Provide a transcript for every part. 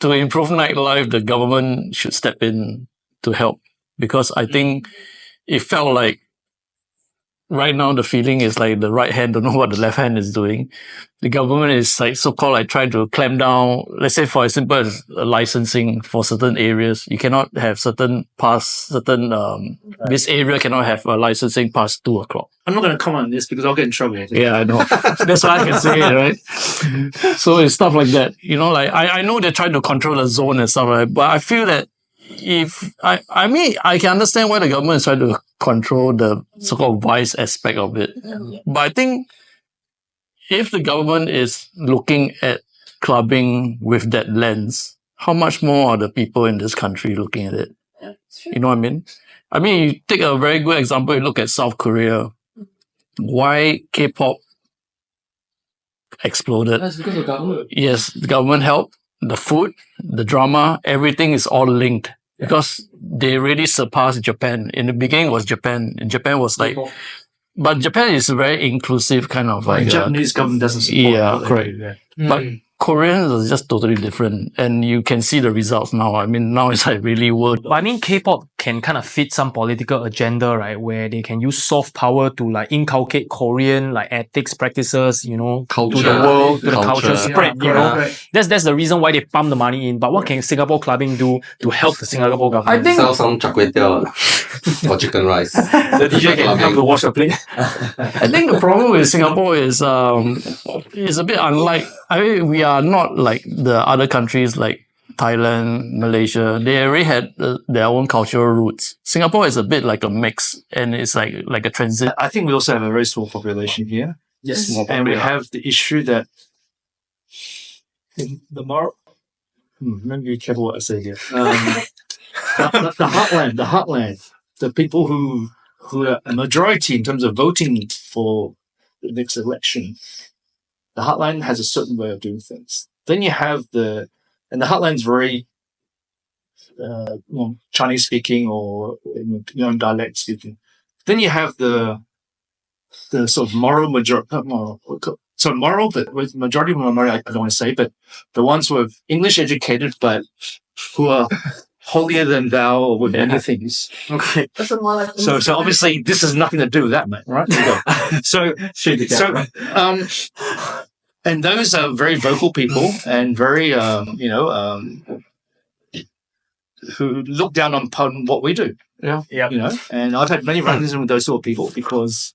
to improve nightlife, the government should step in to help, because I think it felt like right now the feeling is like the right hand don't know what the left hand is doing. The government is like so-called like trying to clamp down. Let's say for example, as licensing for certain areas, you cannot have this area cannot have a licensing past 2:00. I'm not going to comment on this because I'll get in trouble. Yeah, I know. That's why I can say it, right? So it's stuff like that. You know, like I know they're trying to control the zone and stuff, right? But I feel that I mean, I can understand why the government is trying to control the so-called vice aspect of it. But I think if the government is looking at clubbing with that lens, how much more are the people in this country looking at it? You know what I mean? I mean, you take a very good example, you look at South Korea. Why K-pop exploded? That's because of government. Yes, the government helped. The food, the drama, everything is all linked. Because they really surpassed Japan. In the beginning it was Japan. And Japan was like... But Japan is a very inclusive kind of like... Japanese government doesn't support it. Yeah, correct. But Koreans are just totally different. And you can see the results now. I mean, now it's like really world. But I mean, K-pop can kind of fit some political agenda, right? Where they can use soft power to like inculcate Korean like ethics practices, you know, Culture. to the world, to the culture Culture. spread, you know. That's the reason why they pump the money in. But what can Singapore clubbing do to help the Singapore government? I think Sell some char kway teow or chicken rice. The DJ can come to wash the plate. I think the problem with Singapore is a bit unlike... I mean, we are not like the other countries like Thailand, Malaysia. They already had their own cultural roots. Singapore is a bit like a mix, and it's like a transit. I think we also have a very small population here. yes. And we have the issue that in the moral... let me be careful what I say here. The heartland, the people who are a majority in terms of voting for the next election, the heartland has a certain way of doing things. Then you have and the heartland's very Chinese speaking or dialect speaking. Then you have the sort of moral moral, but with majority of minority, I don't want to say, but the ones who are English educated, but who are holier than thou or with many things. Okay. That's more like So obviously this has nothing to do with that, mate, right? And those are very vocal people and very, who look down on what we do. Yeah. You know, and I've had many run-ins with those sort of people because,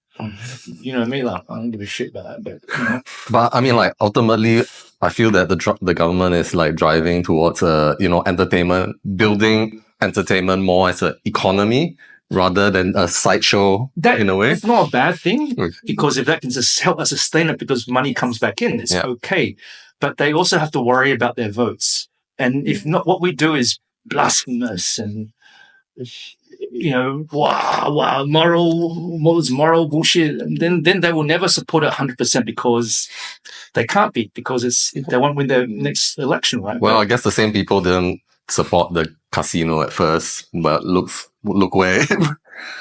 you know me, like, I don't give a shit about that, but, you know. But I mean, like, ultimately, I feel that the government is like driving towards entertainment, building entertainment more as an economy rather than a sideshow in a way. It's not a bad thing because if that can just help us sustain it because money comes back in, it's okay. But they also have to worry about their votes. And if not, what we do is blasphemous and, you know, moral bullshit. And then they will never support it 100% because they can't be, because they won't win their next election, right? Well, I guess the same people didn't support the casino at first, but look where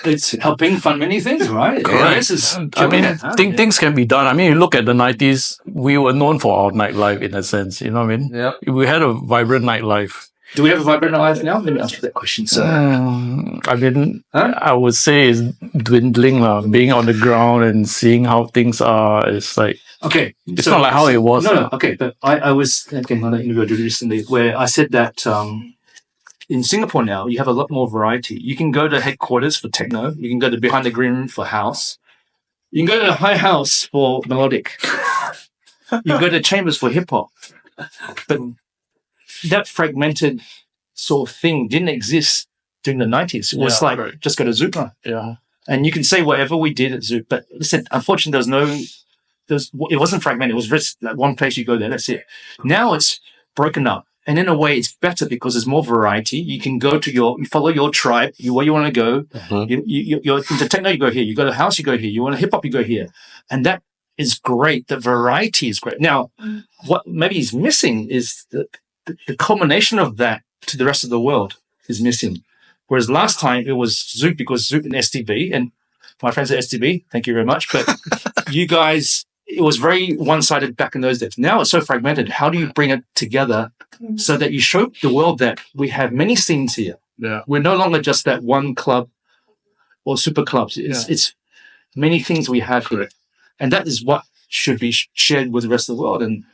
it's helping fund many things, right? Correct. Things can be done. I mean, you look at the 90s, we were known for our nightlife in a sense, you know what I mean? Yeah. We had a vibrant nightlife. Do we have a vibrant nightlife now? Let me answer that question, sir. I mean, I would say it's dwindling. Being on the ground and seeing how things are, it's like... Okay. It's not like how it was. No, okay. But I was on an interview I did recently where I said that in Singapore now, you have a lot more variety. You can go to headquarters for techno. You can go to behind the green room for house. You can go to HighHouse for melodic. You can go to chambers for hip hop. But that fragmented sort of thing didn't exist during the 90s. It was just go to Zoop. Yeah. And you can say whatever we did at Zoop. But listen, unfortunately, it wasn't fragmented. It was just like one place you go there. That's it. Now it's broken up. And in a way, it's better because there's more variety. You can go to you follow your tribe, where you want to go. Mm-hmm. You're into techno, you go here. You go to house, you go here. You want to hip hop, you go here. And that is great. The variety is great. Now, what maybe is missing is the culmination of that to the rest of the world is missing. Whereas last time it was Zoop because Zoop and STB, and my friends at STB, thank you very much. But you guys it was very one-sided back in those days. Now it's so fragmented. How do you bring it together so that you show the world that we have many scenes here? Yeah. We're no longer just that one club or super clubs. It's many things we have here. And that is what should be shared with the rest of the world. And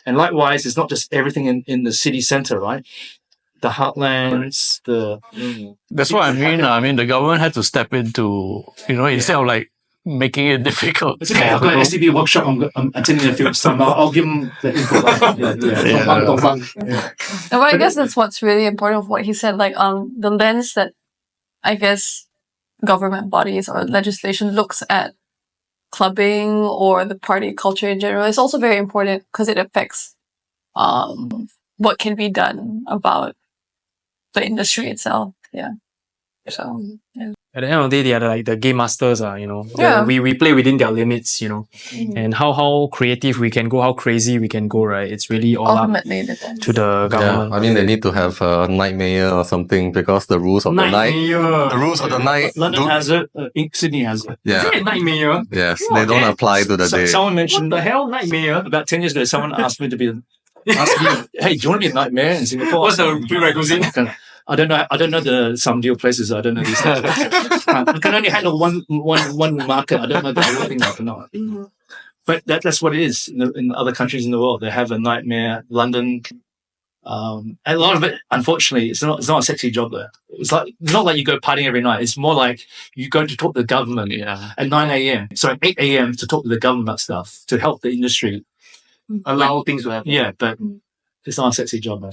likewise, it's not just everything in the city center, right? The heartlands, That's what I mean. I mean, the government had to step into, instead of like making it difficult. It's okay. I've got an SCB workshop. I'm attending a few time. I'll give them the info. Well, I guess that's what's really important of what he said. Like, the lens that I guess government bodies or legislation looks at clubbing or the party culture in general is also very important because it affects what can be done about the industry itself. Yeah. So, yeah. At the end of the day, they are like the game masters, we play within their limits, and how creative we can go, how crazy we can go, right? It's really all ultimately up to the government. Yeah, I mean, they need to have a nightmare or something because the rules of the night. London has it. Sydney has it. Yeah. Is it a nightmare? Yes, they don't apply to the day. Someone mentioned What the hell, nightmare? about 10 years ago. Someone asked me to be. Hey, do you want to be a nightmare in Singapore? What's the prerequisite? I don't know some deal places. I don't know these things. I can only handle one market. I don't know the whole thing or not. But that's what it is in other countries in the world. They have a nightmare. London, and a lot of it, unfortunately, it's not a sexy job there. It's not like you go partying every night. It's more like you go to talk to the government at 9 a.m. So at 8 a.m. to talk to the government about stuff to help the industry Allow things to happen. Yeah, but it's not a sexy job, man.